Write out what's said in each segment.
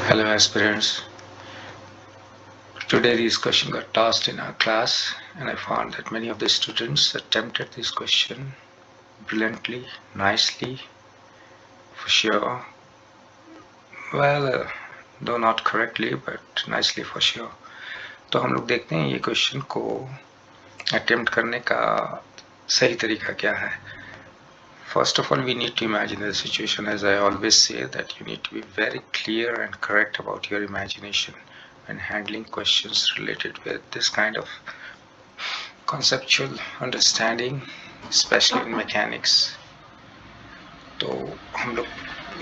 Hello aspirants. Today this question got tossed in our class and I found that many of the students attempted this question brilliantly, nicely, for sure. Well, though not correctly but nicely for sure. तो हम लोग देखते हैं ये question को attempt करने का सही तरीका क्या है. First of all, we need to imagine the situation. As I always say, that you need to be very clear and correct about your imagination when handling questions related with this kind of conceptual understanding, especially in mechanics. तो हम लोग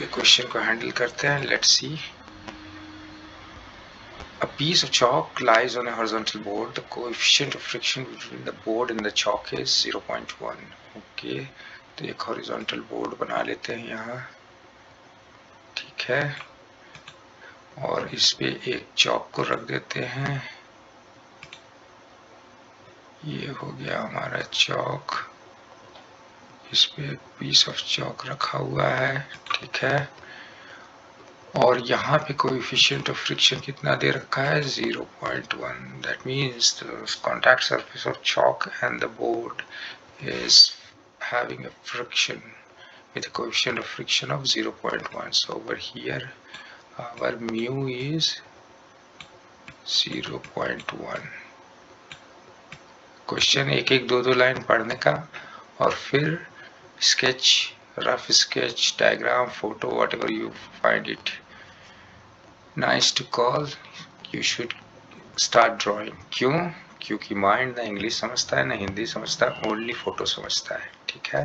ये question को handle करते हैं. Let's see. A piece of chalk lies on a horizontal board. The coefficient of friction between the board and the chalk is 0.1. Okay. तो एक horizontal board बना लेते हैं यहाँ. ठीक है. और इस पे एक चॉक को रख देते हैं. ये हो गया हमारा चॉक. इस पे एक पीस ऑफ चॉक रखा हुआ है. ठीक है. और यहाँ पे कोएफिशिएंट ऑफ फ्रिक्शन कितना दे रखा है? 0.1. That means the contact surface of chalk and the board is having a friction with a coefficient of friction of 0.1. So over here our mu is 0.1. Question एक एक दो लाइन पढ़ने का और फिर sketch, rough sketch, diagram, photo, whatever you find it nice to call, you should start drawing. क्यों? क्योंकि mind ना इंग्लिश समझता है ना हिंदी समझता है, ओनली फोटो समझता है. ठीक है.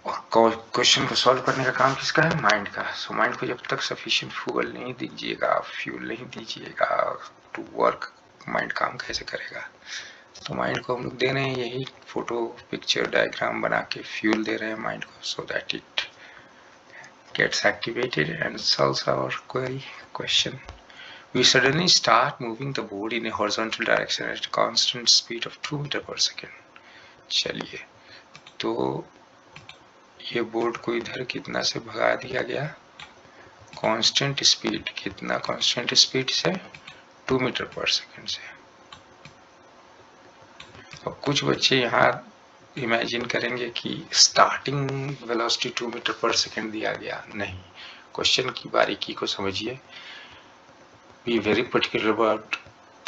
और क्वेश्चन को सॉल्व करने का काम किसका है? माइंड का. सो माइंड को जब तक सफिशिएंट फ्यूल नहीं दीजिएगा, फ्यूल नहीं दीजिएगा टू वर्क, माइंड काम कैसे करेगा? तो माइंड को हम लोग दे रहे हैं यही फोटो, पिक्चर, डायग्राम बना के फ्यूल दे रहे हैं माइंड को, so that it gets activated and solves our query, question. We suddenly start moving the board in a horizontal direction at a constant speed of 2 metre per second. चलिए, तो ये board को इधर कितना से भगा दिया गया? Constant speed. कितना कांस्टेंट स्पीड से? 2 मीटर पर सेकंड से. अब कुछ बच्चे यहाँ इमेजिन करेंगे कि starting velocity 2 metre per second दिया गया. नहीं, क्वेश्चन की बारीकी को समझिए. Be very particular about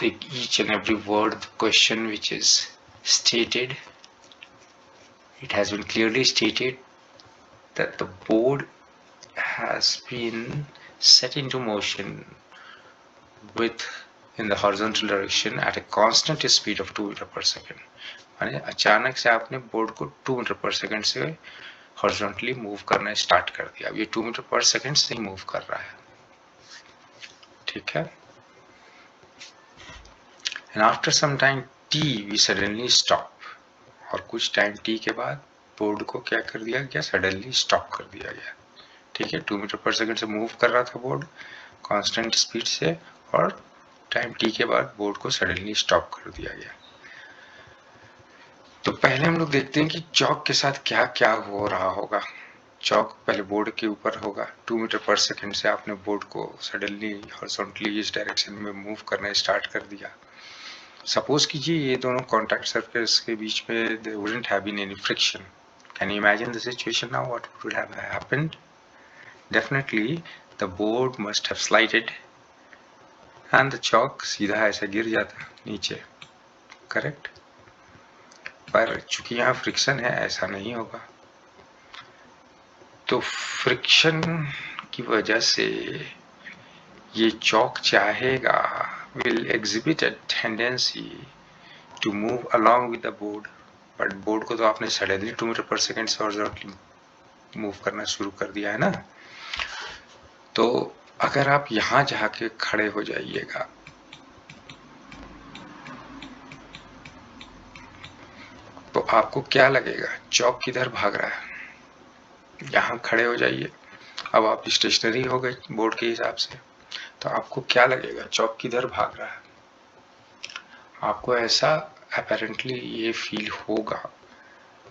each and every word of the question which is stated. It has been clearly stated that the board has been set into motion with in the horizontal direction at a constant speed of 2 metre per second. माने अचानक से आपने board को 2 metre per second से horizontally move करना start कर दिया. अब ये 2 मीटर पर सेकेंड से ही मूव कर रहा है. ठीक है. And after some time t we suddenly stop. और कुछ टाइम t के बाद बोर्ड को क्या कर दिया गया? सडनली स्टॉप कर दिया गया. ठीक है. 2 मीटर पर सेकेंड से मूव कर रहा था बोर्ड कांस्टेंट स्पीड से, और टाइम t के बाद बोर्ड को सडनली स्टॉप कर दिया गया. तो पहले हम लोग देखते हैं कि चॉक के साथ क्या क्या हो रहा होगा. चॉक पहले बोर्ड के ऊपर होगा. 2 मीटर पर सेकेंड से आपने बोर्ड को सडनली हॉरिजॉन्टली इस डायरेक्शन में मूव करना स्टार्ट कर दिया. सपोज कीजिए ये दोनों कॉन्टैक्ट सरफेस के बीच में there wouldn't have been any friction. Can you imagine the situation now? What would have happened? Definitely the board must have slided and the chalk सीधा ऐसे गिर जाता नीचे. करेक्ट. पर चूंकि यहाँ फ्रिक्शन है, ऐसा नहीं होगा. तो फ्रिक्शन की वजह से ये चॉक चाहेगा, will exhibit a tendency to move along with the board. But board को तो आपने सडनली 2 मीटर पर सेकेंड से हॉरिजॉन्टली मूव करना शुरू कर दिया है ना. तो अगर आप यहां जाके खड़े हो जाइएगा, तो आपको क्या लगेगा? चॉक किधर भाग रहा है? यहां खड़े हो जाइए. अब आप स्टेशनरी हो गए बोर्ड के हिसाब से, तो आपको क्या लगेगा? चॉक किधर भाग रहा है? आपको ऐसा अपेरेंटली ये फील होगा.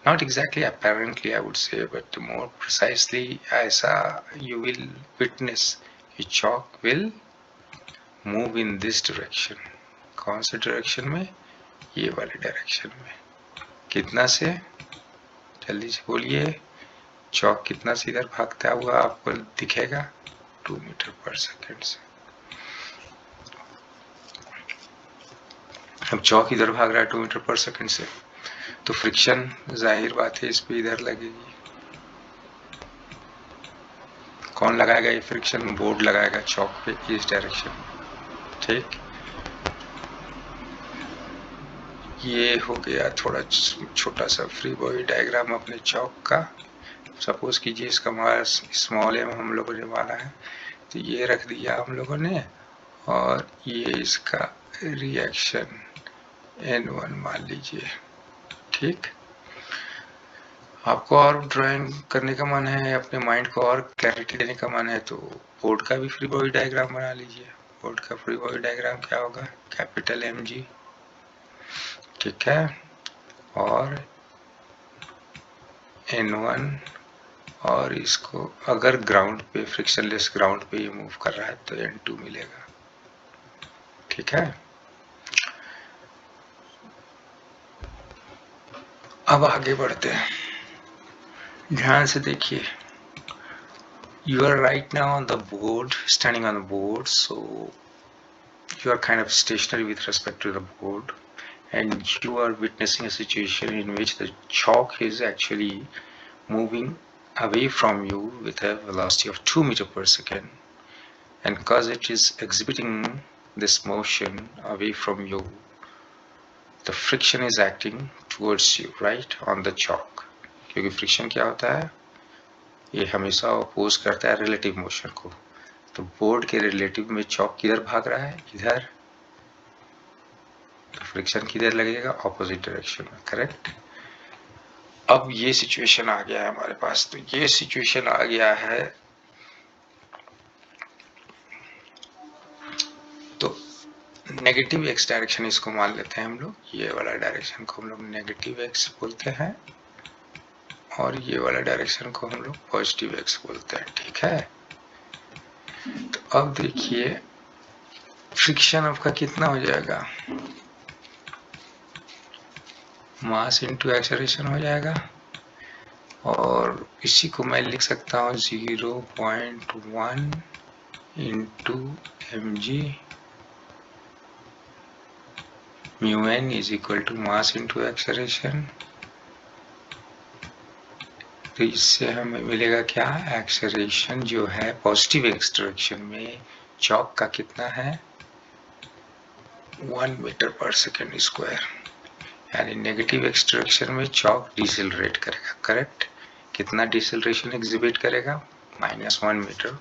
Not exactly apparently I would say, but more precisely ऐसा you will witness कि chalk will move in this direction. कौन से डायरेक्शन में? ये वाले डायरेक्शन में. कितना से? जल्दी से बोलिए. चौक कितना से इधर भागता हुआ आपको दिखेगा? 2 मीटर पर सेकेंड से. अब चौक इधर भाग रहा है 2 मीटर पर सेकेंड से, तो फ्रिक्शन जाहिर बात है इस पे इधर लगेगी. कौन लगाएगा ये फ्रिक्शन? बोर्ड लगाएगा चौक पे इस डायरेक्शन में. ठीक, ये हो गया थोड़ा छोटा सा फ्री बॉडी डायग्राम अपने चौक का. सपोज कीजिए इसका मास स्मॉल एम हम लोगों ने माना है, तो ये रख दिया हम लोगों ने, और ये इसका रिएक्शन N1 मान लीजिए. ठीक, आपको और ड्राइंग करने का मन है, अपने माइंड को और क्लैरिटी देने का मन है, तो बोर्ड का भी फ्री बॉडी डायग्राम बना लीजिए. बोर्ड का फ्री बॉडी डायग्राम क्या होगा? Capital Mg. ठीक है, और N1, और इसको अगर ग्राउंड पे, फ्रिक्शनलेस ग्राउंड पे ये मूव कर रहा है तो N2 मिलेगा. ठीक है, अब आगे बढ़ते हैं. ध्यान से देखिए. You are right now on the board, standing on the board, so you are kind of stationary with respect to the board, and you are witnessing a situation in which the chalk is actually moving away from you with a velocity of 2 meters per second, and because it is exhibiting this motion away from you, the friction is acting towards you, right, on the chalk. क्योंकि friction क्या होता है? ये हमेशा oppose करता है relative motion को. तो बोर्ड के रिलेटिव में चौक किधर भाग रहा है? इधर. तो फ्रिक्शन किधर लगेगा? ऑपोजिट डायरेक्शन में. करेक्ट. अब ये सिचुएशन आ गया है हमारे पास. तो ये सिचुएशन आ गया है, तो नेगेटिव एक्स डायरेक्शन इसको मान लेते हैं हम लोग. ये वाला डायरेक्शन को हम लोग नेगेटिव एक्स बोलते हैं, और ये वाला डायरेक्शन को हम लोग पॉजिटिव एक्स बोलते हैं. ठीक है, तो अब देखिए फ्रिक्शन आपका कितना हो जाएगा? मास इंटू एक्सेलरेशन हो जाएगा, और इसी को मैं लिख सकता हूँ 0.1 into mg mu n is equal to mass into acceleration. तो इससे हमें मिलेगा क्या? एक्सेलरेशन जो है पॉजिटिव एक्स डायरेक्शन में चौक का कितना है? 1 मीटर पर सेकेंड स्क्वायर. यानी नेगेटिव एक्स डायरेक्शन में चौक डिसेलरेट करेगा. करेक्ट. कितना डिसेलरेशन एग्जिबिट करेगा? -1 मीटर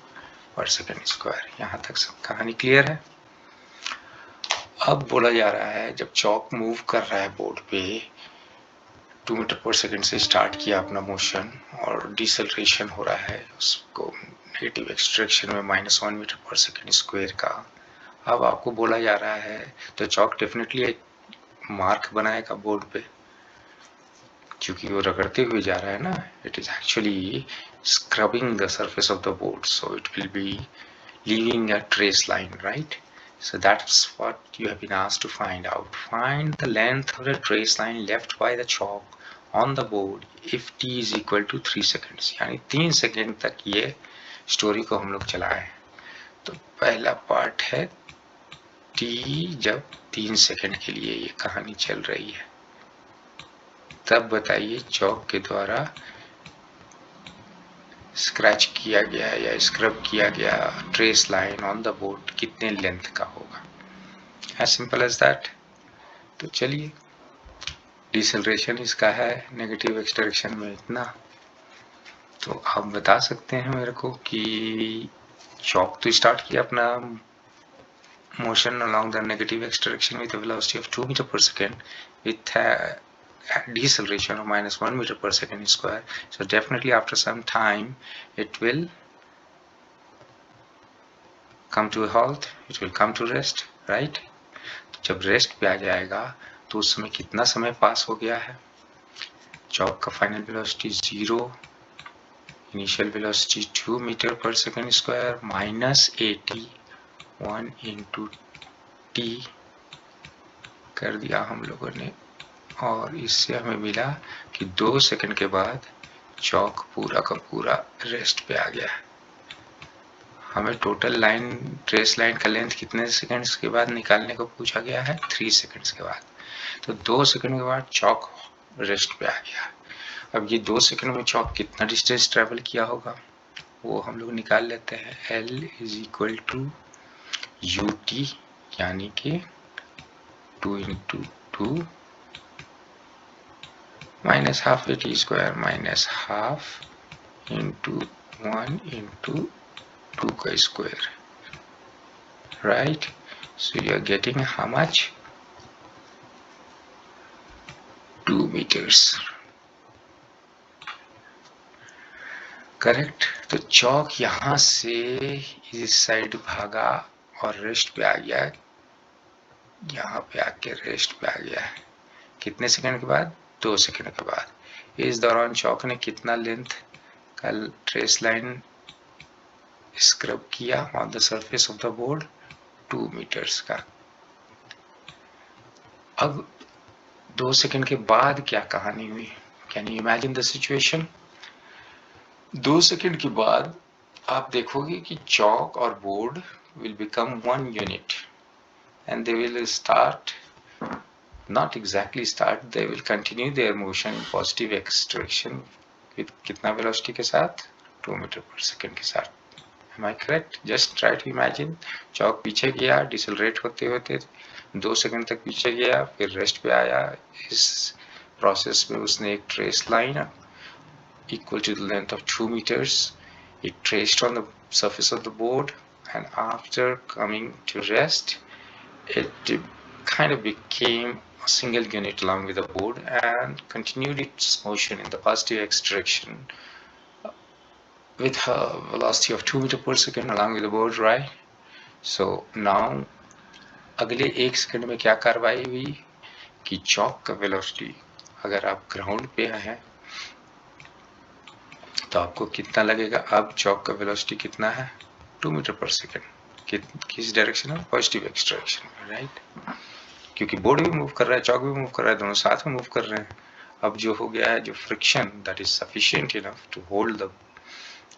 पर सेकेंड स्क्वायर. यहाँ तक सब कहानी क्लियर है. अब बोला जा रहा है जब चौक मूव कर रहा है बोर्ड पे, 2 मीटर पर सेकेंड से स्टार्ट किया अपना मोशन, और डिसेलरेशन हो रहा है उसको नेगेटिव एक्स डायरेक्शन में -1 मीटर पर सेकेंड स्क्वायर का. अब आपको बोला जा रहा है तो चौक डेफिनेटली एक मार्क बनाएगा बोर्ड पे, क्योंकि वो रगड़ते हुए जा रहा है ना. It is actually scrubbing the surface of the board, so it will be leaving a trace line, right? So that's what you have been asked to find out. Find the length of the trace line left by the chalk on the board if t is equal to 3 seconds. यानी 3 second तक ये story को हम लोग चलाए. तो पहला part है t जब 3 सेकेंड के लिए ये कहानी चल रही है, तब बताइए चौक के द्वारा स्क्रैच किया गया या स्क्रब किया गया trace line on the board कितने लेंथ का होगा. As simple as that. तो चलिए, डिसेलरेशन इसका है नेगेटिव एक्स डायरेक्शन में इतना, तो आप बता सकते हैं मेरे को कि चौक तो स्टार्ट किया अपना motion along the negative x direction with a velocity of 2 meter per second with a deceleration of -1 meter per second square. So definitely after some time it will come to a halt, it will come to rest, right? जब rest पे आ जाएगा तो उस समय कितना समय पास हो गया है? चौक का final velocity 0, initial velocity 2 metre per second square minus 81 into T कर दिया हम लोगों ने, और इससे हमें मिला कि 2 सेकंड के बाद चौक पूरा का पूरा रेस्ट पे आ गया। हमें टोटल लाइन, ट्रेस लाइन का लेंथ कितने सेकंड्स के बाद निकालने को पूछा गया है? 3 सेकंड्स के बाद। तो 2 सेकंड के बाद चौक रेस्ट पे आ गया। अब ये 2 सेकंड में चौक कितना डिस्टेंस ट्रेवल किया होगा वो हम लोग निकाल लेते हैं। L is equal to UT, यानी कि 2 into 2 minus half AT square minus half into 1 into 2 का square, right? So you are getting how much? 2 meters, correct? तो चौक यहां से इस साइड भागा और रेस्ट पे आ गया, यहाँ पे आके रेस्ट पे आ गया। कितने सेकंड के बाद? 2 सेकंड के बाद। इस दौरान चौक ने कितना लेंथ का ट्रेस लाइन स्क्रब किया on the surface of the board? 2 metres का। अब 2 सेकंड के बाद क्या कहानी हुई? Can you imagine the situation? 2 second के बाद आप देखोगे कि चौक और board will become one unit and they will start, not exactly start, they will continue their motion positive extraction with कितना वेलोसिटी के साथ? 2 मीटर पर सेकंड के साथ। Am I correct? Just try to imagine, चौक पीछे गया, decelerate होते होते 2 second तक पीछे गया, फिर रेस्ट पे आया। इस प्रोसेस में उसने एक trace line equal to the length of 2 meters, it traced on the surface of the board, and after coming to rest, it kind of became a single unit along with the board and continued its motion in the positive x direction with a velocity of 2 meters per second along with the board, right? So now अगले 1 second में क्या कार्रवाई हुई कि चौक का velocity, अगर आप ground पे हैं तो आपको कितना लगेगा? अब चौक का वेलोसिटी कितना है? 2 मीटर पर सेकंड। किस डायरेक्शन में? पॉजिटिव एक्स डायरेक्शन में, राइट? क्योंकि बोर्ड भी मूव कर रहा है, चौक भी मूव कर रहा है, दोनों साथ में मूव कर रहे हैं। अब जो हो गया है, जो friction that is sufficient enough to hold the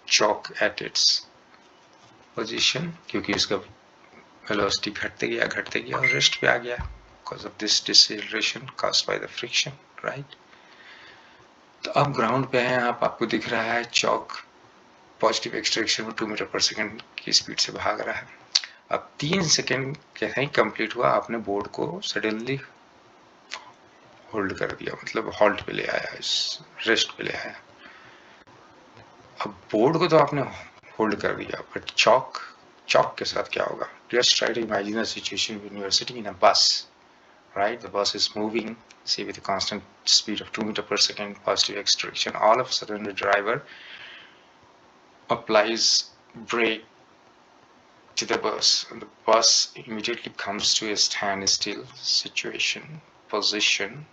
chalk at its position, क्योंकि उसका वेलोसिटी घटते गया और रेस्ट पे आ गया because of this deceleration caused by the friction, right? तो अब ग्राउंड पे हैं आप, आपको दिख रहा है चौक पॉजिटिव एक्सट्रैक्शन में 2 मीटर पर सेकंड की स्पीड से भाग रहा है। अब 3 सेकंड कहते हैं कंप्लीट हुआ, आपने बोर्ड को सडनली होल्ड कर दिया, मतलब हॉल्ट पे ले आया, रेस्ट पे ले आया। अब बोर्ड को तो आपने होल्ड कर दिया, बट चौक के साथ क्या होगा? Just try to imagine a situation when you are sitting in a bus, right? The bus is moving, say with a constant speed of 2 meters per second, positive x direction. All of a sudden, the driver applies brake to the bus, and the bus immediately comes to a standstill position.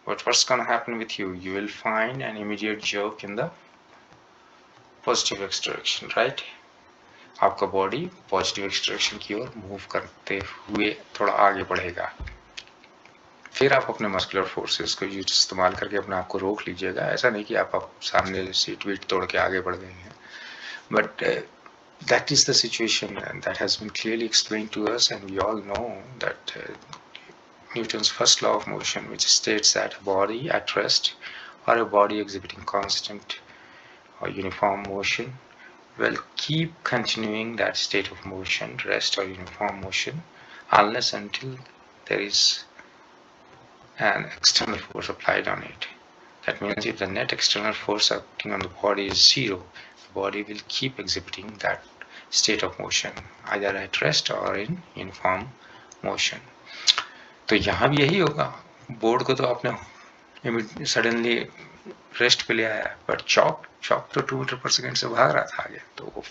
But what's going to happen with you? You will find an immediate jerk in the positive x direction, right? आपका body positive x direction की ओर move करते हुए थोड़ा आगे बढ़ेगा। फिर आप अपने मस्कुलर फोर्सेस को इस्तेमाल करके अपने आप को रोक लीजिएगा। ऐसा नहीं कि आप सामने सीट वीट तोड़ के आगे बढ़ गए हैं, but that is the situation, and that has been clearly explained to us, and we all know that Newton's first law of motion, which states that a body at rest or a body exhibiting constant or uniform motion will keep continuing that state of motion, rest or uniform motion, unless until there is an external force applied on it. That means if the net external force acting on the body is 0, the body will keep exhibiting that state of motion either at rest or in uniform motion. तो यहाँ भी यही होगा। Board को तो आपने suddenly rest पे ले आया, बट चौक तो 2 मीटर पर सेकंड से भाग रहा था आगे, तो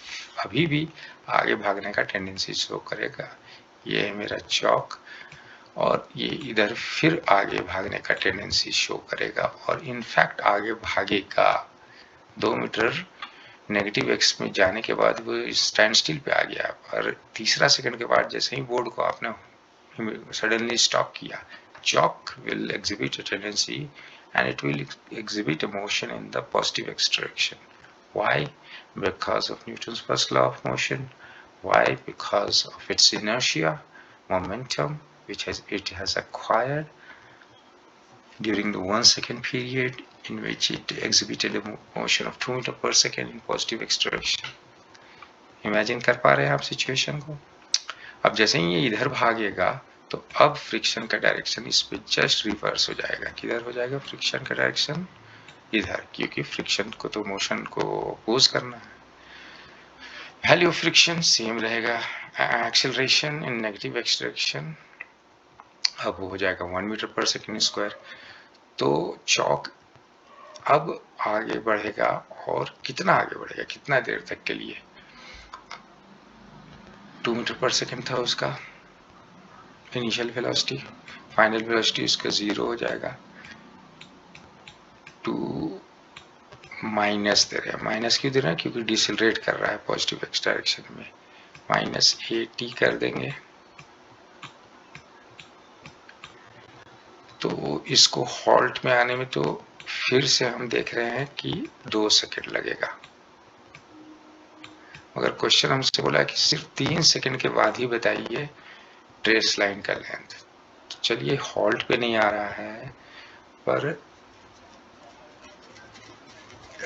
अभी भी आगे भागने का टेंडेंसी शो करेगा। ये है मेरा चौक, और ये इधर फिर आगे भागने का टेंडेंसी शो करेगा और इनफैक्ट आगे भागेगा 2 मीटर नेगेटिव एक्स में जाने के बाद वो स्टैंड स्टिल पे आ गया। और तीसरा सेकंड के बाद जैसे ही बोर्ड को आपने suddenly stop kiya, chalk will exhibit a tendency and it will exhibit a motion in the positive x direction. Why? Because of Newton's first law of motion. Why? Because of its inertia, momentum, which it has acquired during the 1 second period in which it exhibited a motion of 2 meters per second in positive x direction. Imagine कर पा रहे हैं आप situation को? अब जैसे ही ये इधर भागेगा तो अब फ्रिक्शन का डायरेक्शन इस पे जस्ट रिवर्स हो जाएगा। किधर हो जाएगा फ्रिक्शन का डायरेक्शन? इधर, क्योंकि फ्रिक्शन को तो मोशन को अपोज करना है। वैल्यू ऑफ फ्रिक्शन सेम रहेगा, acceleration in negative x direction अब हो जाएगा 1 मीटर पर सेकेंड स्क्वायर। तो चॉक अब आगे बढ़ेगा और कितना आगे बढ़ेगा, कितना देर तक के लिए? 2 मीटर पर सेकेंड था उसका इनिशियल वेलोसिटी, फाइनल वेलोसिटी उसका 0 हो जाएगा। 2 माइनस दे रहे हैं, माइनस क्यों दे रहे हैं? क्योंकि डिसेलरेट कर रहा है पॉजिटिव एक्स डायरेक्शन में, माइनस 80 कर देंगे तो इसको हॉल्ट में आने में तो फिर से हम देख रहे हैं कि 2 सेकंड लगेगा। मगर क्वेश्चन हमसे बोला है कि सिर्फ 3 सेकंड के बाद ही बताइए ट्रेस लाइन का लेंथ। तो चलिए हॉल्ट पे नहीं आ रहा है, पर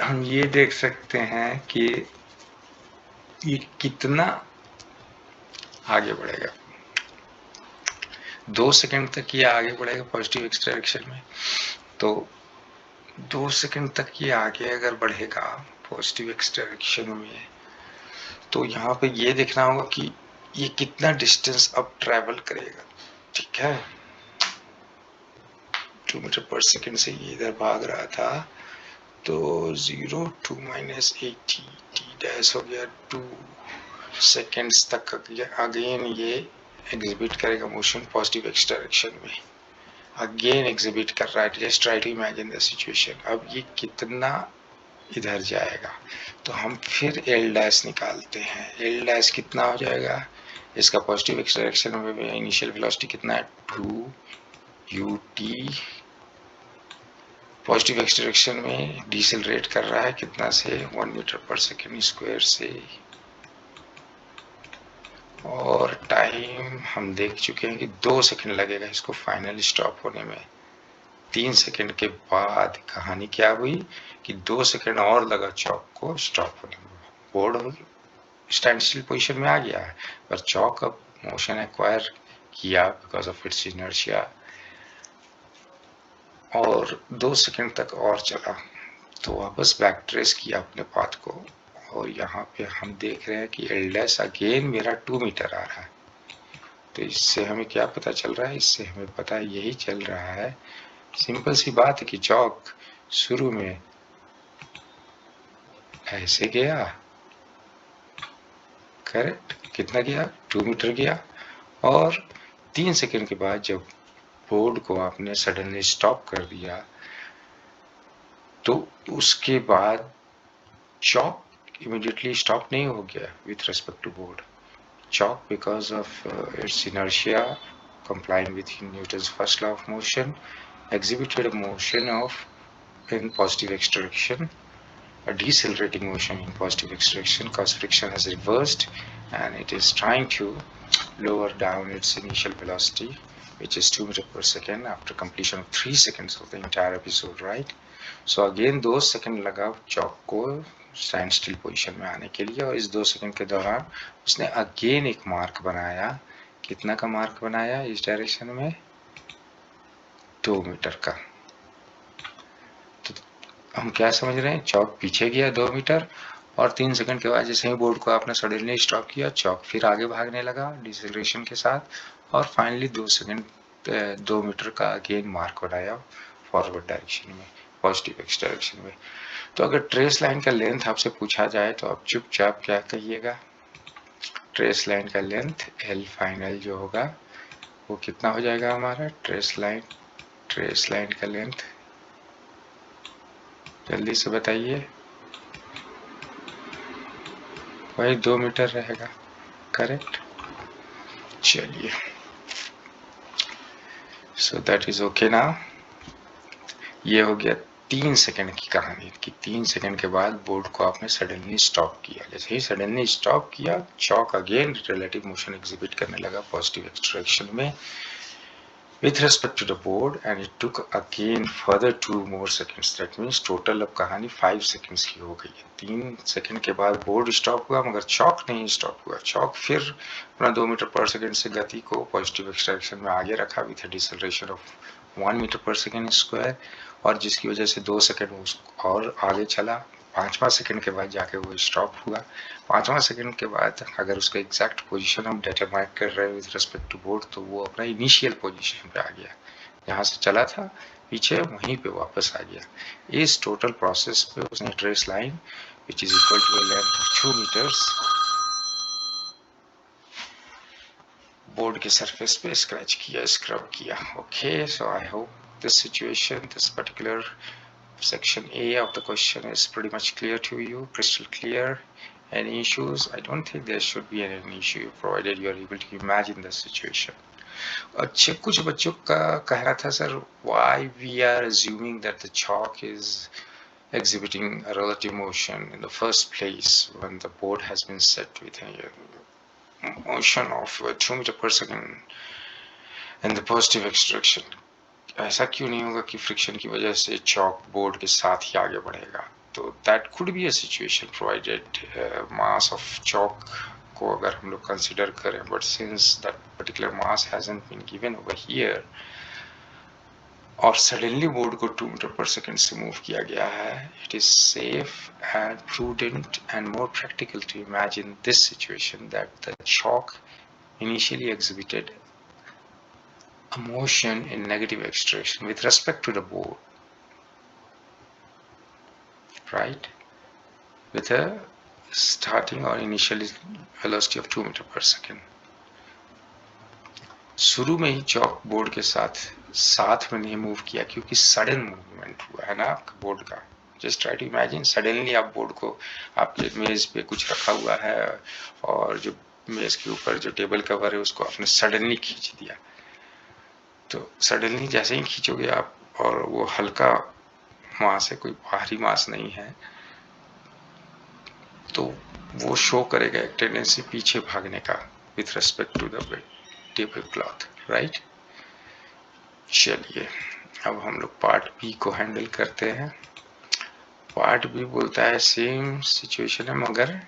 हम ये देख सकते हैं कि ये कितना आगे बढ़ेगा। 2 सेकंड तक ये आगे बढ़ेगा पॉजिटिव एक्स डायरेक्शन में। तो 2 सेकंड तक ये आगे अगर बढ़ेगा पॉजिटिव एक्स डायरेक्शन में, तो यहाँ पे ये देखना होगा कि ये कितना डिस्टेंस अब ट्रेवल करेगा। ठीक है, 2 मीटर पर सेकंड से ये इधर भाग रहा था, तो 0 2 माइनस 80 टी डैश हो गया 2 सेकेंड्स तक अगेन ये एग्जिबिट करेगा मोशन पॉजिटिव एक्स डायरेक्शन में। अगेन एग्जिबिट कर रहा है। Just try to imagine the situation. अब ये कितना इधर जाएगा, तो हम फिर एल डैश निकालते हैं। एल डैश कितना हो जाएगा इसका पॉजिटिव एक्स डायरेक्शन में? इनिशियल वेलोसिटी कितना है 2 ut, पॉजिटिव एक्स डायरेक्शन में डिसेलरेट कर रहा है कितना से 1 मीटर पर सेकेंड स्क्वायर से, और टाइम हम देख चुके हैं कि 2 सेकंड लगेगा इसको फाइनल स्टॉप होने में। 3 सेकंड के बाद कहानी क्या हुई कि 2 सेकंड और लगा चौक को स्टॉप होने में। बोर्ड स्टैंड स्टिल पोजिशन में आ गया है, पर चौक अब मोशन एक्वायर किया बिकॉज ऑफ इट्स इनर्शिया, और 2 सेकंड तक और चला। तो वापस बैक ट्रेस किया अपने पाथ को, और यहाँ पे हम देख रहे हैं कि एल डैश अगेन मेरा 2 मीटर आ रहा है। तो इससे हमें क्या पता चल रहा है? इससे हमें पता यही चल रहा है, सिंपल सी बात है कि चौक शुरू में ऐसे गया, करेक्ट, कितना गया 2 मीटर गया, और 3 सेकंड के बाद जब बोर्ड को आपने सडनली स्टॉप कर दिया, तो उसके बाद चौक immediately stop नहीं हो गया with respect to board. Chalk, because of its inertia, complying with Newton's first law of motion, exhibited a motion of in positive x direction, a decelerating motion in positive x direction because friction has reversed and it is trying to lower down its initial velocity, which is 2 meters per second after completion of 3 seconds of the entire episode, right? So again 2 second लगा चौक को stand still position में आने के लिए, और इस 2 second के दौरान उसने अगेन एक मार्क बनाया। कितना का मार्क बनाया इस डायरेक्शन में? 2 मीटर का। तो हम क्या समझ रहे हैं? चौक पीछे गया 2 मीटर, और 3 सेकंड के बाद जैसे ही बोर्ड को आपने सडनली स्टॉप किया, चौक फिर आगे भागने लगा डिसेलरेशन के साथ, और फाइनली 2 मीटर का अगेन मार्क बनाया फॉरवर्ड डायरेक्शन में, पॉजिटिव एक्स डायरेक्शन में। तो अगर ट्रेस लाइन का लेंथ आपसे पूछा जाए तो आप चुपचाप क्या कहिएगा? ट्रेस लाइन का लेंथ एल फाइनल जो होगा वो कितना हो जाएगा हमारा ट्रेस लाइन का लेंथ, जल्दी से बताइए। वही 2 मीटर रहेगा, करेक्ट। चलिए, so that is okay now. ये हो गया 3 सेकंड की कहानी कि 3 सेकंड के बाद बोर्ड को आपने सडनली स्टॉप किया। जैसे ही सडनली स्टॉप किया, chalk again relative motion exhibit करने लगा पॉजिटिव एक्स डायरेक्शन में with respect to the board, and it took again further 2 more seconds. That means total अब कहानी 5 seconds की हो गई है। 3 सेकंड के बाद बोर्ड स्टॉप हुआ, मगर चॉक नहीं स्टॉप हुआ। चॉक फिर अपना 2 मीटर पर सेकंड से गति को पॉजिटिव एक्स डायरेक्शन में आगे रखा with डिसलेरेशन of 1 metre per second square, और जिसकी वजह से 2 सेकंड और आगे चला। 5वां सेकंड के बाद जाके वो स्टॉप हुआ। 5वां सेकंड के बाद अगर उसका एग्जैक्ट पोजीशन हम डिटरमाइन कर रहे हैं विद रिस्पेक्ट टू बोर्ड, तो वो अपना इनिशियल पोजीशन पे आ गया, जहां से चला था पीछे वहीं पे वापस आ गया। इस टोटल प्रोसेस पे उसने trace line which is equal to a length of 2 metres board के सरफेस पे स्क्रैच किया, स्क्रब किया। Okay, so I hope this situation, this particular section A of the question is pretty much clear to you, crystal clear. Any issues? I don't think there should be any issue provided you are able to imagine the situation. अच्छा, कुछ बच्चों का कहना था sir, why we are assuming that the chalk is exhibiting a relative motion in the first place when the board has been set with a motion of 2 meter per second in the positive x direction. ऐसा क्यों नहीं होगा कि friction की वजह से chalk board के साथ ही आगे बढ़ेगा? तो that could be a situation provided mass of chalk को अगर हम लोग कंसीडर करें, but since that particular mass hasn't been given over here और सडनली बोर्ड को 2 मीटर पर सेकंड से मूव किया गया है, it is safe and prudent and more practical to imagine this situation that the chalk initially exhibited a motion in negative x direction with respect to the board, right, with a starting or initial velocity of 2 meter per second. शुरू में ही chalk board के साथ में नहीं move किया क्योंकि sudden movement हुआ है ना आपके बोर्ड का। Just try to imagine, suddenly आप बोर्ड को आपके मेज पे कुछ रखा हुआ है और जो मेज के ऊपर जो टेबल कवर है उसको आपने सडनली खींच दिया। तो सडनली जैसे ही खींचोगे आप, और वो हल्का मास है, कोई भारी मास नहीं है, तो वो शो करेगा एक टेंडेंसी पीछे भागने का with respect to the tablecloth, right. चलिए, अब हम लोग पार्ट बी को हैंडल करते हैं। पार्ट बी बोलता है सेम सिचुएशन है, मगर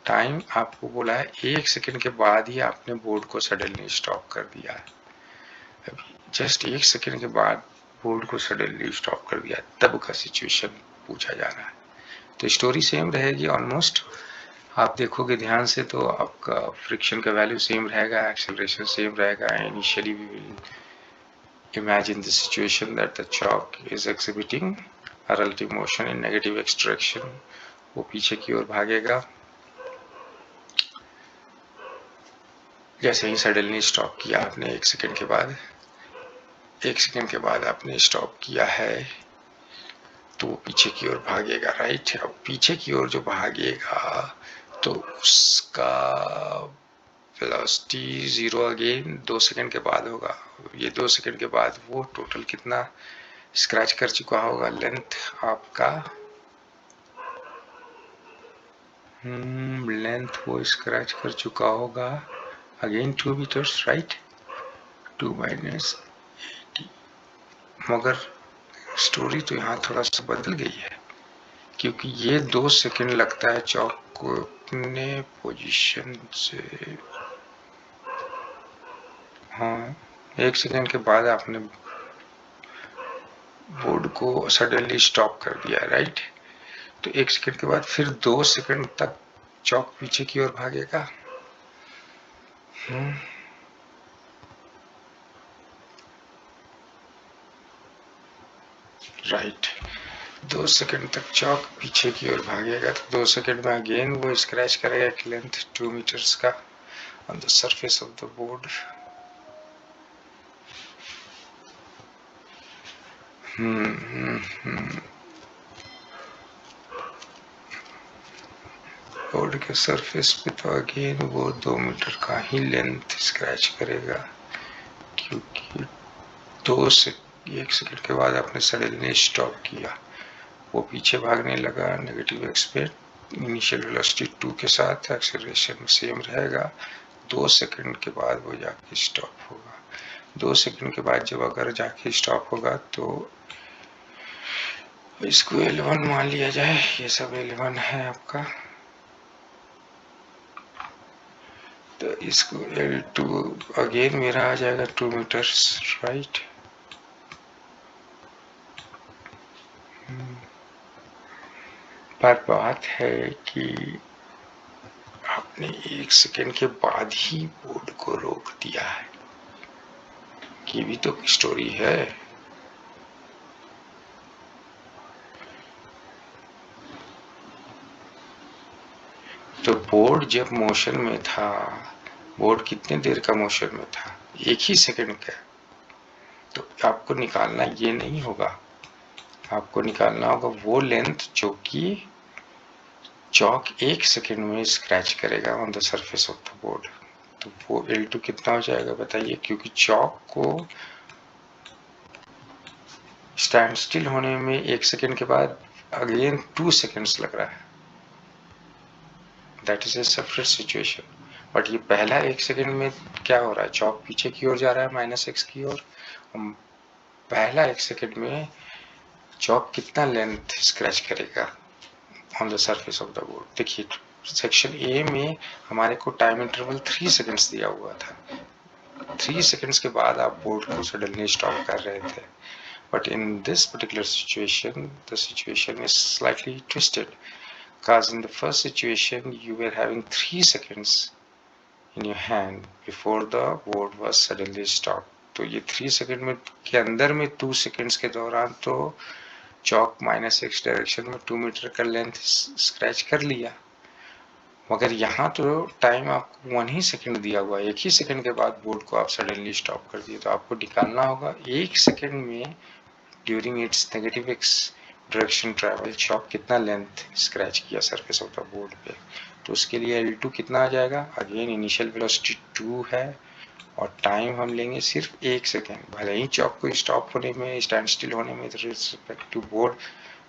टाइम आपको बोला है 1 सेकंड के बाद ही आपने बोर्ड को सडनली स्टॉप कर दिया है। अभी जस्ट 1 सेकंड के बाद बोर्ड को सडनली स्टॉप कर दिया, तब का सिचुएशन पूछा जा रहा है। तो स्टोरी सेम रहेगी ऑलमोस्ट। आप देखोगे ध्यान से तो आपका फ्रिक्शन का वैल्यू सेम रहेगा, एक्सेलरेशन सेम रहेगा। Initially we will imagine the situation that the chalk is exhibiting a relative motion in negative x direction. वो पीछे की ओर भागेगा। जैसे ही सडनली स्टॉप किया आपने 1 सेकंड के बाद, 1 सेकंड के बाद आपने स्टॉप किया है, तो वो पीछे की ओर भागेगा, राइट। अब पीछे की ओर जो भागेगा तो उसका वेलोसिटी 0 अगेन 2 सेकंड के बाद होगा। ये 2 सेकंड के बाद वो टोटल कितना स्क्रैच कर चुका होगा, लेंथ आपका लेंथ वो स्क्रैच कर चुका होगा अगेन 2 मीटर्स, राइट। 2 माइनस 80, मगर स्टोरी तो यहाँ थोड़ा सा बदल गई है, क्योंकि ये 2 सेकंड लगता है चॉक को अपने पोजीशन से, हाँ 1 सेकंड के बाद आपने बोर्ड को सडनली स्टॉप कर दिया, राइट। तो 1 सेकंड के बाद फिर 2 सेकंड तक चॉक पीछे की ओर भागेगा। राइट, 2 सेकंड तक चॉक पीछे की ओर भागेगा। तो 2 सेकंड में अगेन वो स्क्रैच करेगा एक लेंथ 2 मीटर्स का on the surface of the board. Board के सरफेस पे तो अगेन वो 2 मीटर का ही लेंथ स्क्रैच करेगा, क्योंकि 1 सेकंड के बाद आपने सडनली स्टॉप किया, वो पीछे भागने लगा नेगेटिव एक्स पे, इनिशियल वेलोसिटी 2 के साथ, एक्सेलरेशन सेम रहेगा। 2 सेकंड के बाद वो जाके स्टॉप होगा। 2 सेकंड के बाद जब अगर जाके स्टॉप होगा तो इसको L1 मान लिया जाए, ये सब L1 है आपका, तो इसको L2 अगेन मेरा आ जाएगा 2 मीटर्स, राइट। पर बात है कि आपने 1 सेकंड के बाद ही बोर्ड को रोक दिया है, ये भी तो स्टोरी है। तो बोर्ड जब मोशन में था, बोर्ड कितने देर का मोशन में था? 1 ही सेकंड का। तो आपको निकालना ये नहीं होगा, आपको निकालना होगा वो लेंथ जो कि चॉक 1 सेकंड में स्क्रैच करेगा on the surface of the board. तो वो L2 कितना हो जाएगा बताइए, क्योंकि चॉक को स्टैंड स्टिल होने में 1 सेकंड के बाद अगेन 2 सेकंड्स लग रहा है, that is a separate situation. But ये पहला 1 सेकंड में क्या हो रहा है, चॉक पीछे की ओर जा रहा है -x की ओर। पहला 1 सेकंड में चॉक कितना लेंथ स्क्रैच करेगा on the surface of the board? देखिए सेक्शन ए में हमारे को टाइम इंटरवल 3 सेकंड्स दिया हुआ था। 3 सेकंड्स के बाद आप बोर्ड को सडनली स्टॉप कर रहे थे, but in this particular situation the situation is slightly twisted, because in the first situation you were having 3 seconds in your hand before the board was suddenly stopped। तो ये 3 second में के अंदर में 2 seconds के दौरान तो चॉक -x डायरेक्शन में 2 मीटर का लेंथ स्क्रैच कर लिया, मगर यहाँ तो टाइम आपको 1 ही सेकंड दिया हुआ है, 1 ही सेकंड के बाद बोर्ड को आप सडनली स्टॉप कर दिए। तो आपको निकालना होगा 1 सेकंड में during its negative x direction travel chalk कितना लेंथ स्क्रैच किया सरफेस ऑफ द बोर्ड पे। तो उसके लिए L2 कितना आ जाएगा, अगेन इनिशियल वेलोसिटी 2 है और टाइम हम लेंगे सिर्फ 1 सेकंड। भले ही चॉक को स्टॉप होने में, स्टैंड स्टिल होने में रिस्पेक्ट टू बोर्ड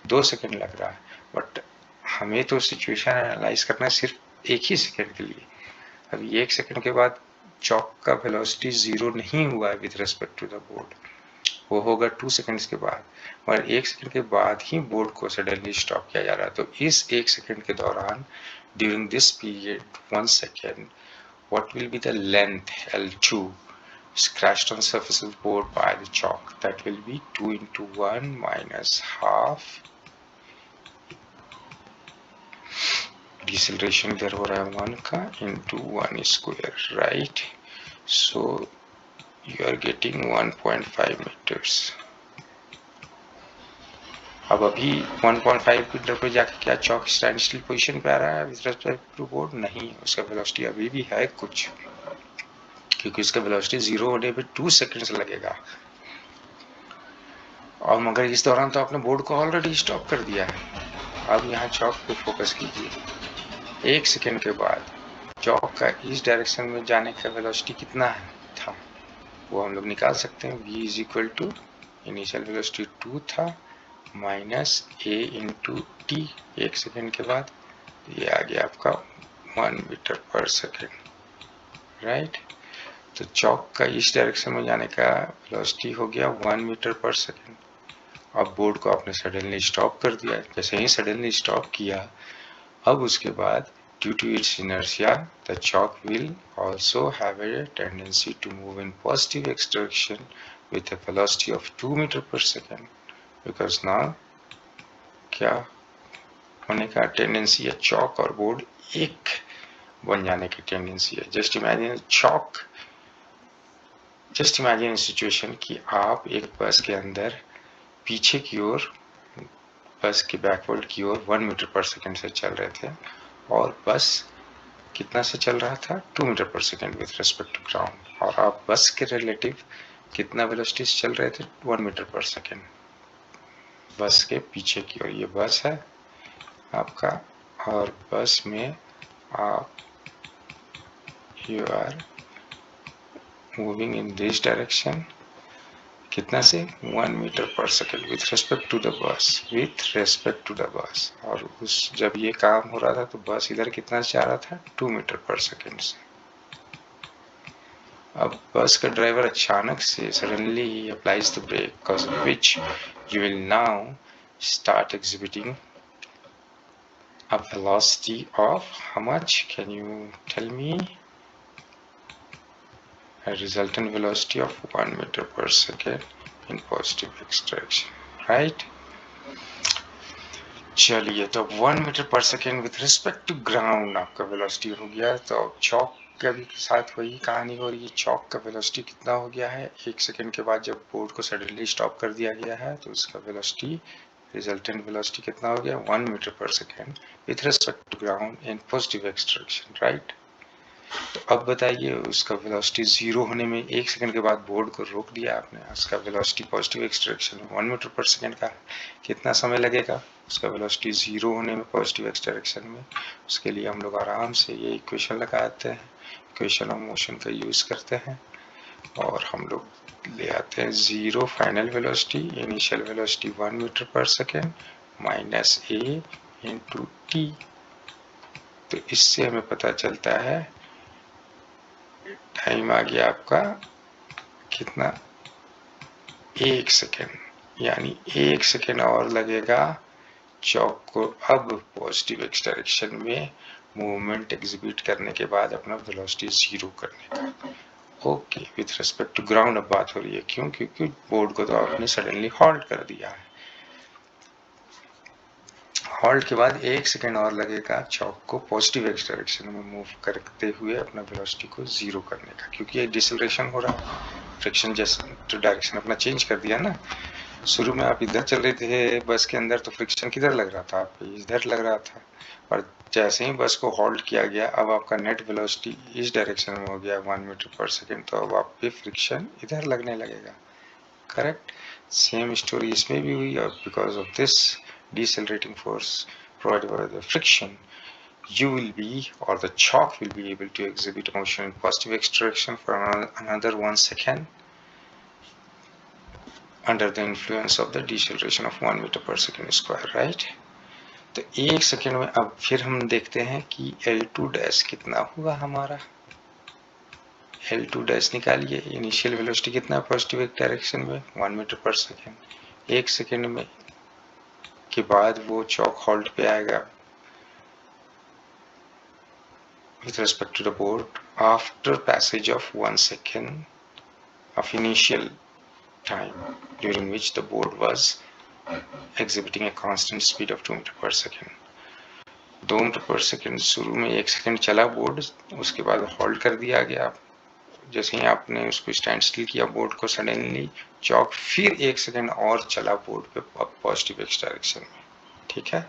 2 सेकंड लग रहा है, बट हमें तो सिचुएशन एनालाइज करना है सिर्फ 1 ही सेकंड के लिए। अभी 1 सेकंड के बाद चॉक का वेलोसिटी 0 नहीं हुआ है with respect to the board, वो होगा 2 सेकंड्स के बाद, और 1 सेकंड के बाद ही बोर्ड को सडनली स्टॉप किया जा रहा है। तो इस 1 सेकंड के दौरान during this period 1 second what will be the length L2 scratched on the surface of the board by the chalk? That will be 2 into 1 minus half deceleration इधर हो रहा है 1 का into 1 square, right? So you are getting 1.5 meters। अब अभी 1.5 metre पे जाके क्या चॉक स्टैंड स्टिल पोजीशन पे आ रहा है विद रिस्पेक्ट टू बोर्ड? नहीं, उसका वेलोसिटी अभी भी है कुछ, क्योंकि उसका वेलोसिटी 0 होने पे 2 सेकंड्स लगेगा। और मगर इस दौरान तो आपने बोर्ड को ऑलरेडी स्टॉप कर दिया है। अब यहाँ चॉक पे फोकस कीजिए। 1 सेकंड के बाद चॉक का इस डायरेक्शन में जाने का वेलोसिटी कितना था, वो हम लोग निकाल सकते हैं। v is equal to initial velocity 2 था minus a into t 1 second के बाद, ये आ गया आपका 1 मीटर पर सेकंड, राइट। तो चॉक का इस डायरेक्शन में जाने का वेलोसिटी हो गया 1 मीटर पर सेकंड। अब बोर्ड को आपने सडनली स्टॉप कर दिया। जैसे ही सडनली स्टॉप किया, अब उसके बाद due to its inertia the chalk will also have a tendency to move in positive x direction with a velocity of 2 meter per second, because now क्या होने का टेंडेंसी है, चॉक और board एक बन जाने की टेंडेंसी है। Just imagine chalk, just imagine situation कि आप एक बस के अंदर पीछे की ओर, बस के बैकवर्ड की ओर 1 मीटर पर सेकंड से चल रहे थे, और बस कितना से चल रहा था, 2 metre per second with respect to ground, और आप बस के रिलेटिव कितना वेलोसिटी से चल रहे थे, 1 मीटर पर सेकंड। बस के पीछे की ओर। ये बस है आपका, और बस में आप you are moving in this direction, कितना से 1 metre per second with respect to the bus, with respect to the bus. और उस जब ये काम हो रहा था तो बस इधर कितना से जा रहा था, 2 मीटर पर सेकेंड से। अब बस का ड्राइवर अचानक से सडनली ही applies the brake, because of which you will now start exhibiting a velocity of how much? Can you tell me? A resultant velocity of 1 meter per second in positive x direction, right? चलिए, तो 1 metre per second with respect to ground आपका velocity हो गया। तो चौक के भी साथ वही कहानी हो रही है। चौक का वेलोसिटी कितना हो गया है, 1 सेकेंड के बाद जब बोर्ड को सडनली स्टॉप कर दिया गया है तो उसका वेलोसिटी, रिजल्टेंट वेलोसिटी कितना हो गया, 1 metre per second with respect to ground in positive x direction, right. तो अब बताइए, उसका वेलोसिटी 0 होने में 1 सेकंड के बाद बोर्ड को रोक दिया आपने, उसका वेलोसिटी पॉजिटिव एक्स डायरेक्शन में 1 मीटर पर सेकंड का कितना समय लगेगा उसका वेलोसिटी 0 होने में पॉजिटिव एक्स डायरेक्शन में। उसके लिए हम लोग आराम से ये इक्वेशन लगाते हैं, इक्वेशन ऑफ मोशन का यूज करते हैं, और हम लोग ले आते हैं 0 final velocity, initial velocity 1 metre per second minus a into t. तो इससे हमें पता चलता है टाइम आ गया आपका कितना, 1 सेकेंड, यानी 1 सेकेंड और लगेगा चौक को अब पॉजिटिव एक्स डायरेक्शन में मूवमेंट एग्जिबिट करने के बाद अपना वेलोसिटी 0 करने का। Okay, with respect to ground अब बात हो रही है, क्यों, क्योंकि बोर्ड को तो आपने सडनली हॉल्ट कर दिया है। हॉल्ट के बाद 1 सेकेंड और लगेगा चौक को पॉजिटिव एक्स डायरेक्शन में मूव करते हुए अपना वेलोसिटी को 0 करने का, क्योंकि ये डिसेलरेशन हो रहा है, फ्रिक्शन जैसे तो डायरेक्शन अपना चेंज कर दिया ना। शुरू में आप इधर चल रहे थे बस के अंदर तो फ्रिक्शन किधर लग रहा था, आप इधर लग रहा था, और जैसे ही बस को हॉल्ट किया गया अब आपका नेट वेलोसिटी इस डायरेक्शन में हो गया 1 मीटर पर सेकेंड, तो अब आप पे फ्रिक्शन इधर लगने लगेगा, करेक्ट। सेम स्टोरी इसमें भी हुई, और because of this decelerating force provided by the friction, you will be, or the chalk will be able to exhibit motion in positive x direction for another 1 second under the influence of the deceleration of 1 meter per second square, right? तो 1 second में अब फिर हम देखते हैं कि L2 dash कितना हुआ हमारा। L2 डैश निकालिए, इनिशियल वेलोसिटी कितना पॉजिटिव एक डायरेक्शन में 1 मीटर पर सेकेंड। 1 सेकेंड में के बाद वो चौक हॉल्ट पे आएगा with respect to the board after passage of 1 second of initial time during which the board was exhibiting a constant speed of 2 meter per second. 2 metre per second शुरू में 1 second चला board, उसके बाद hold कर दिया गया। जैसे ही आपने उसको स्टैंड स्टिल किया बोर्ड को, सडनली चौक फिर 1 सेकेंड और चला बोर्ड पे पॉजिटिव एक्स डायरेक्शन में, ठीक है।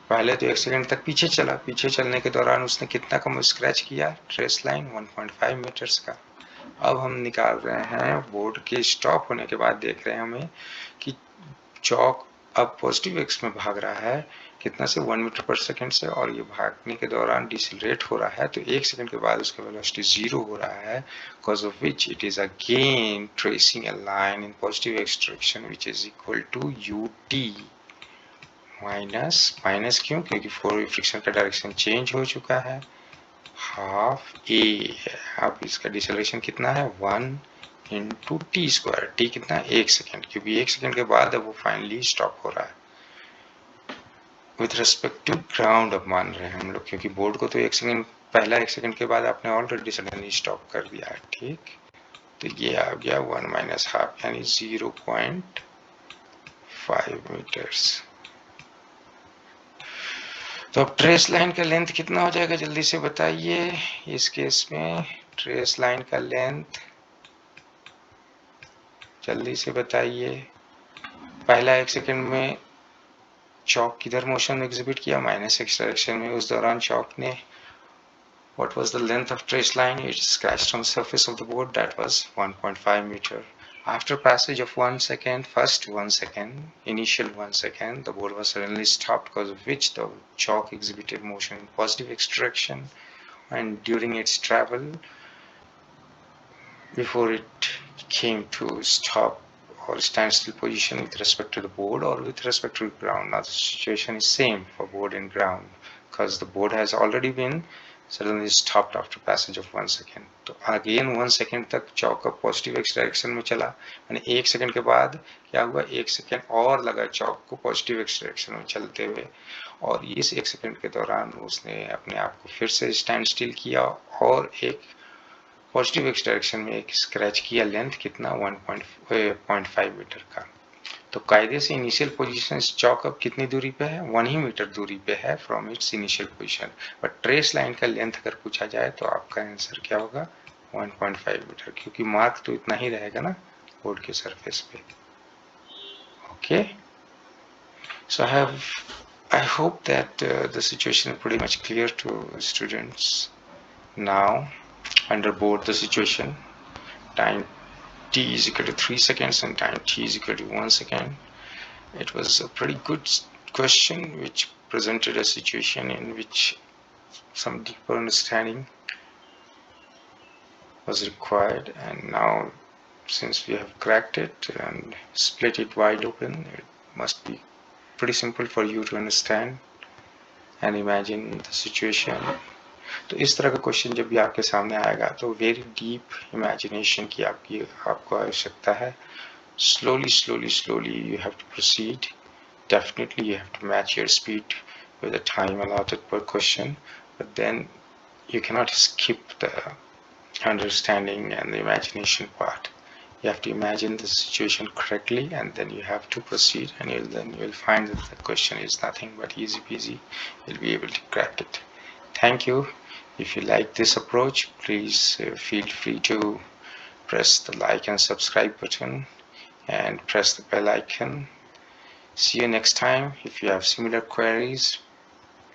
पहले तो 1 सेकेंड तक पीछे चला, पीछे चलने के दौरान उसने कितना कम स्क्रैच किया, ट्रेस लाइन 1.5 मीटर्स का। अब हम निकाल रहे हैं बोर्ड के स्टॉप होने के बाद, देख रहे हैं हमें कि चौक अब पॉजिटिव एक्स में भाग रहा है, कितना से 1 मीटर पर सेकेंड से, और ये भागने के दौरान डिसेलरेट हो रहा है, तो 1 सेकेंड के बाद उसका वेलोसिटी 0 हो रहा है, because of which it is again tracing a line in positive x direction which is equal to ut minus, minus क्यों, क्योंकि फ्रिक्शन का डायरेक्शन चेंज हो चुका है, हाफ ए है। अब इसका डिसेलरेशन कितना है, 1 इंटू टी स्क्वायर, टी कितना, 1 सेकेंड, क्योंकि 1 सेकेंड के बाद अब वो फाइनली स्टॉप हो रहा है विथ रिस्पेक्ट टू ग्राउंड। अब मान रहे हैं हम लोग, क्योंकि बोर्ड को तो 1 सेकेंड, पहला 1 सेकेंड के बाद आपने ऑलरेडी सडनली स्टॉप कर दिया है, ठीक। तो ये आ गया 1 माइनस हाफ, यानी 0.5 मीटर्स। तो अब ट्रेस लाइन का लेंथ कितना हो जाएगा, जल्दी से बताइए। इस केस में ट्रेस लाइन का लेंथ जल्दी से बताइए। पहला 1 सेकेंड में चौक किधर मोशन एग्जिबिट किया, माइनस एक्स डायरेक्शन में, उस दौरान चौक ने, what was the length of trace line, it scratched on the surface of the board, that was 1.5 meter. After passage of 1 second, first 1 second, initial 1 second, the board was suddenly stopped, because of which the chalk exhibited motion in positive x direction, and during its travel, before it came to stop or standstill position with respect to the board or with respect to the ground. Now the situation is same for board and ground, because the board has already been suddenly stopped after passage of 1 second. तो again 1 second तक चौक का positive x direction में चला, यानी 1 second के बाद क्या हुआ, 1 सेकेंड और लगा चौक को पॉजिटिव एक्स डायरेक्शन में चलते हुए, और इस 1 सेकेंड के दौरान उसने अपने आप को फिर से स्टैंड स्टिल किया और एक पॉजिटिव एक्स डायरेक्शन में एक स्क्रैच किया, लेंथ कितना 1.5 मीटर का। तो कायदे से इनिशियल पोजीशन चौक अब कितनी दूरी पे है, 1 ही मीटर दूरी पे है from its initial position, but trace line का लेंथ अगर पूछा जाए तो आपका आंसर क्या होगा, 1.5 मीटर, क्योंकि मार्क तो इतना ही रहेगा ना बोर्ड के सरफेस पे। Okay, so I hope that the situation is pretty much clear to students now. Under board the situation, time t is equal to 3 seconds and time t is equal to 1 second. It was a pretty good question which presented a situation in which some deeper understanding was required, and now since we have cracked it and split it wide open, it must be pretty simple for you to understand and imagine the situation. तो इस तरह का question जब भी आपके सामने आएगा तो वेरी डीप इमेजिनेशन की आपको आवश्यकता है। slowly you have to proceed. Definitely you have to match your speed with the time allotted per question, but then you cannot skip the understanding and the imagination part. You have to imagine the situation correctly, and then you have to proceed, and you'll find that the question is nothing but easy peasy. You'll be able to crack it. Thank you. If you like this approach, please feel free to press the like and subscribe button and press the bell icon. See you next time. If you have similar queries,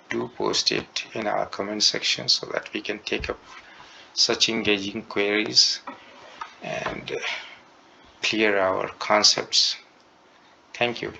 do post it in our comment section so that we can take up such engaging queries and clear our concepts. Thank you.